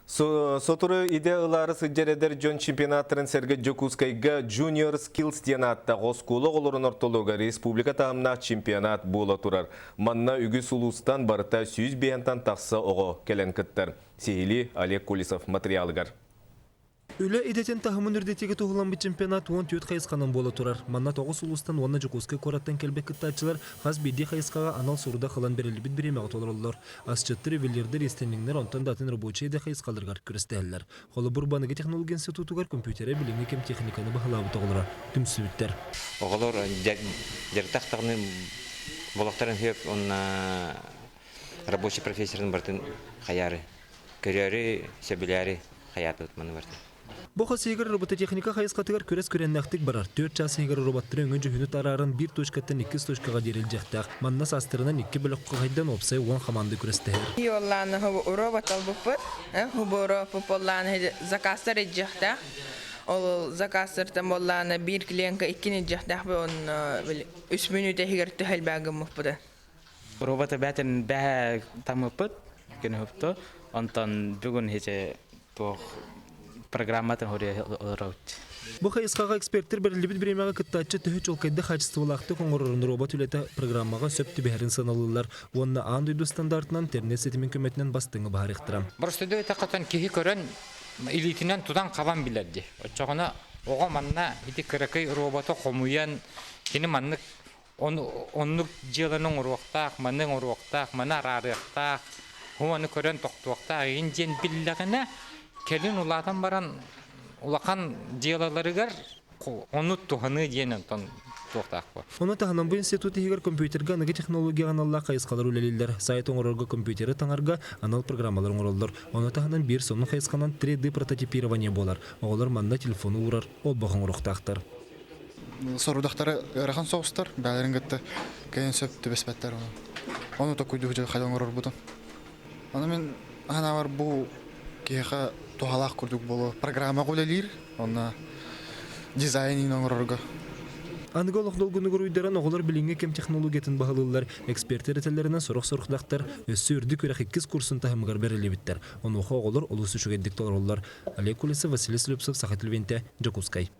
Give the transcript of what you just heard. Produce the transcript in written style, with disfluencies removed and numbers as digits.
Сотуру идеялары сыджередер жон чемпионаттарын Серге Жокускайга Junior Skills денатта ғоскулы олырын ортолуға республика тамна чемпионат бола турар. Манна үгіз улустан барыта 100 бейантан тақсы оғы келен кіттір. Сейли Олег Кулисов материалыгар. Үлі едетен тахымын үрдетегі туғылан бір чемпионат 10 түйет қайысқанын бола тұрар. Манна 9 улыстан онна Жокускай кораттан келбек кіттатчылар қаз бейді қайысқаға анал сұруда қылан берілі біт біреме ғытолырылар. Асчыттыр евелердер естенліңдер онтан датын рабочий де қайысқалырғар күрістәлілер. Қолы Бурбаныға технология институтуғар компьютері біліңі кем техниканы бағалабы тоғылыра. Түмсі біттер. Оғылар жәртақтағыны болақтарын хөп, онна рабочий профессорын бартын қаяры, көрері, сөбілері қаяты ұтманы бартын. Бұқа сейгір робототехника қайысқатығар көрес көреннәқтік барар. 4 час сейгір роботтары өңін жүхіні тарарын 1 точкаттан 2 точкаға деріл жақтақ. Манна састырынан 2 бөліққа қайдан опсай 10 қаманды көрестігір. Йолланы робот албыппыр, робот болланы заказтар еджақтақ. Ол заказтардан болланы 1 клиентка 2 жақтақ бі 3 минута хигерті хәлбәгім мұппыды. Роботы бәтін бәі тамыппыд, күні хөпті. Онтан бүгін хеже тоқ программатын хория олыраут. Бұ қайысқаға эксперттер бірілібіт біремеға күттатчы түхі чолкайды қачыстывылақты қоңырырын робот үлеті программаға сөпті бәрін саналылар. Онына аң дүйді стандартынан тернет сетімен көметінен бастыңы бағар иқтырам. Бұрыстыды өте қатын кейі көрін илитінен тудан қабан білерді. Отчағына оға манна еті кірекей роботы қомуян кені маннық онлық жылының ұруқтақ, манның ұруқтақ, мана арарықтақ, оны көрін тоқтуқтақ, енден білдіғіне келін улатан баран улақан диялаларыгар оны туғаны дейінен тоқтақ бар. Оны тағынан бұл институты егер компьютерға анығы технология аналла қайысқалар үлелілер. Сайт оңырырға компьютері таңарға анал программалар оңырылдар. Оны тағынан бір соның қайысқанан 3D прототипирование болар. Оғылар манда телефоны ұрар, ол бағын ұрықтақтар. Сорудақтары ұраған соғыстар, бәлерін күтті кәйін сөпті бәспәттер. Оны тоқуйды хүжі қайдан ұрыр бұды. Оны мен ана бар бұл кейіға туғалақ күрдік болу программа қолелер, оны дизайнин оңырырға. Анығы олықдолғыны көруйдерін оғылар біліңе кем технологиятын бағалылар. Эксперттер етелерінен сұрық-сұрықтақтар өссі үрді көрек 2 курсын тахымығар бәрілі біттер. Оны оға оғылар олысы шөгеддік толар олар. Олег Кулисов, Василий Слюпсов, Сахатылвенте, Жокускай.